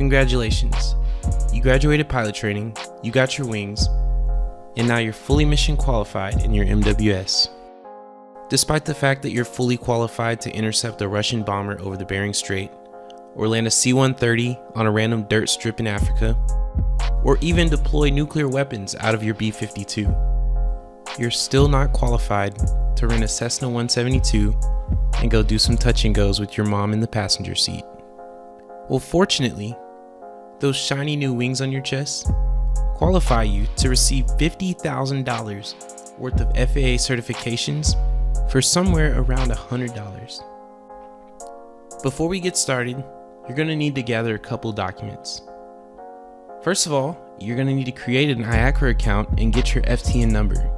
Congratulations, you graduated pilot training, you got your wings, and now you're fully mission qualified in your MWS. Despite the fact that you're fully qualified to intercept a Russian bomber over the Bering Strait, or land a C-130 on a random dirt strip in Africa, or even deploy nuclear weapons out of your B-52, you're still not qualified to rent a Cessna 172 and go do some touch and goes with your mom in the passenger seat. Well, fortunately, those shiny new wings on your chest qualify you to receive $50,000 worth of FAA certifications for somewhere around $100. Before we get started, you're going to need to gather a couple documents. First of all, you're going to need to create an IACRA account and get your FTN number.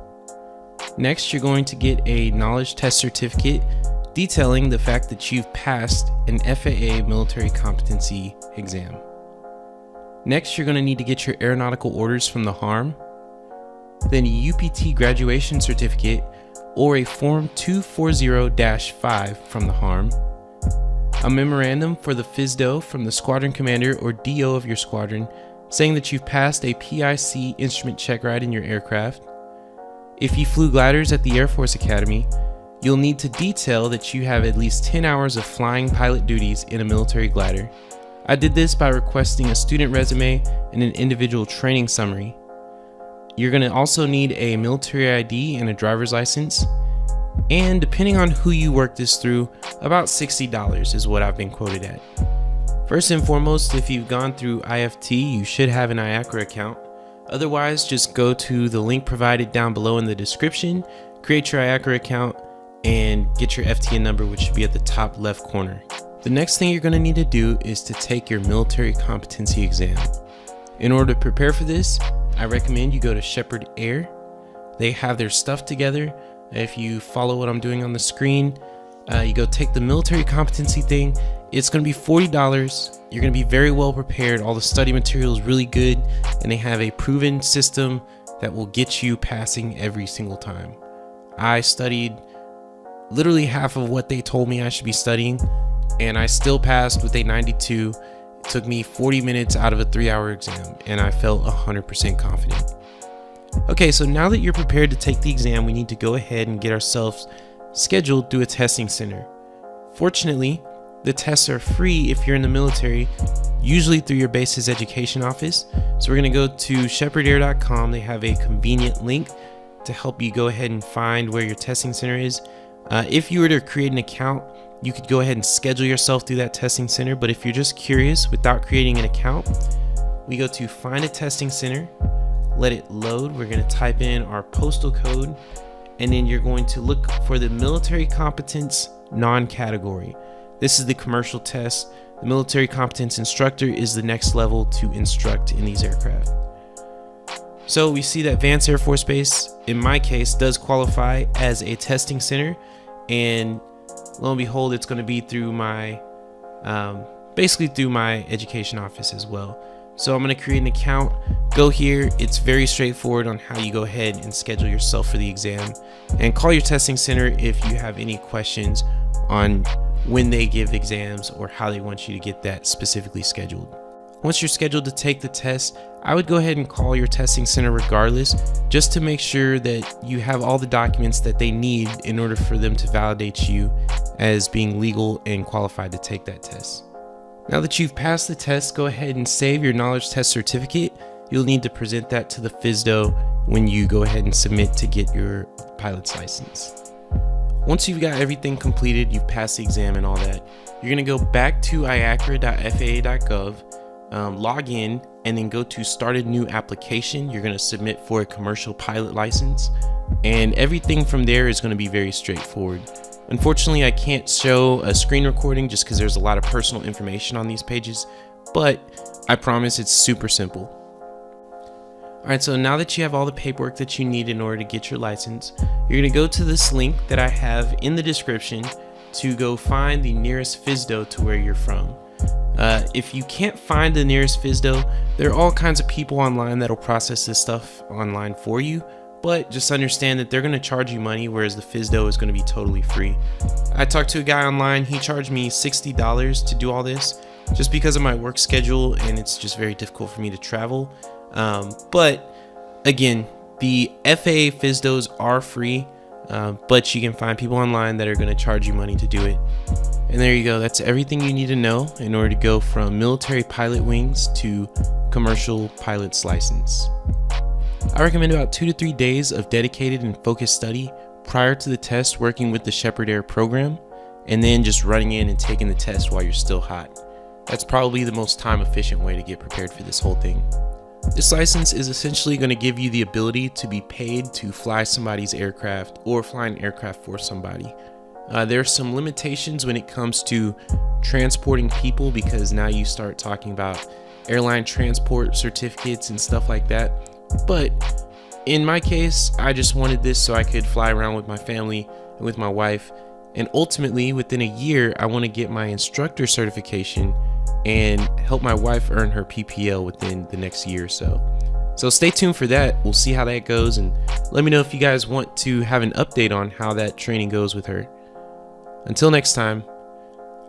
Next, you're going to get a knowledge test certificate detailing the fact that you've passed an FAA Military Competency exam. Next, you're going to need to get your aeronautical orders from the HARM, then a UPT graduation certificate or a Form 240-5 from the HARM, a memorandum for the FSDO from the squadron commander or DO of your squadron saying that you've passed a PIC instrument check ride in your aircraft. If you flew gliders at the Air Force Academy, you'll need to detail that you have at least 10 hours of flying pilot duties in a military glider. I did this by requesting a student resume and an individual training summary. You're going to also need a military ID and a driver's license, and depending on who you work this through, about $60 is what I've been quoted at. First and foremost, if you've gone through IFT, you should have an IACRA account. Otherwise, just go to the link provided down below in the description, create your IACRA account, and get your FTN number, which should be at the top left corner. The next thing you're going to need to do is to take your military competency exam. In order to prepare for this, I recommend you go to Shepherd Air. They have their stuff together. If you follow what I'm doing on the screen, you go take the military competency thing. It's going to be $40. You're going to be very well prepared. All the study material is really good, and they have a proven system that will get you passing every single time. I studied literally half of what they told me I should be studying, and I still passed with a 92. It took me 40 minutes out of a 3-hour exam, and I felt 100% confident. Okay, so now that you're prepared to take the exam, we need to go ahead and get ourselves scheduled through a testing center. Fortunately, the tests are free if you're in the military, usually through your base's education office. So we're going to go to shepherdair.com. They have a convenient link to help you go ahead and find where your testing center is. If you were to create an account, you could go ahead and schedule yourself through that testing center. But if you're just curious without creating an account, we go to find a testing center, let it load. We're going to type in our postal code, and then you're going to look for the military competence non-category. This is the commercial test. The military competence instructor is the next level to instruct in these aircraft. So we see that Vance Air Force Base, in my case, does qualify as a testing center, and lo and behold, it's going to be through my basically through my education office as well. So I'm going to create an account, go here. It's very straightforward on how you go ahead and schedule yourself for the exam, and call your testing center if you have any questions on when they give exams or how they want you to get that specifically scheduled. Once you're scheduled to take the test, I would go ahead and call your testing center regardless, just to make sure that you have all the documents that they need in order for them to validate you as being legal and qualified to take that test. Now that you've passed the test, go ahead and save your knowledge test certificate. You'll need to present that to the FSDO when you go ahead and submit to get your pilot's license. Once you've got everything completed, you've passed the exam and all that, you're going to go back to iacra.faa.gov, log in, and then go to start a new application. You're going to submit for a commercial pilot license, and everything from there is going to be very straightforward. Unfortunately, I can't show a screen recording just because there's a lot of personal information on these pages, but I promise it's super simple. Alright, so now that you have all the paperwork that you need in order to get your license, you're going to go to this link that I have in the description to go find the nearest FSDO to where you're from. If you can't find the nearest FSDO, there are all kinds of people online that'll process this stuff online for you, but just understand that they're going to charge you money, whereas the FSDO is going to be totally free. I talked to a guy online, he charged me $60 to do all this, just because of my work schedule, and it's just very difficult for me to travel. But again, the FAA FSDOs are free, but you can find people online that are going to charge you money to do it. And there you go. That's everything you need to know in order to go from military pilot wings to commercial pilot's license. I recommend about 2 to 3 days of dedicated and focused study prior to the test, working with the Shepherd Air program, and then just running in and taking the test while you're still hot. That's probably the most time efficient way to get prepared for this whole thing. This license is essentially going to give you the ability to be paid to fly somebody's aircraft or fly an aircraft for somebody. There are some limitations when it comes to transporting people, because now you start talking about airline transport certificates and stuff like that. But in my case, I just wanted this so I could fly around with my family and with my wife. And ultimately, within a year, I want to get my instructor certification and help my wife earn her PPL within the next year or so. So stay tuned for that. We'll see how that goes, and let me know if you guys want to have an update on how that training goes with her. Until next time,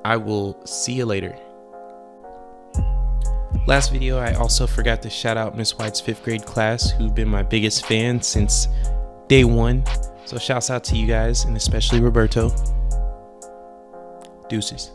I will see you later. Last video, I also forgot to shout out Miss White's 5th grade class, who've been my biggest fan since day one. So shouts out to you guys, and especially Roberto. Deuces.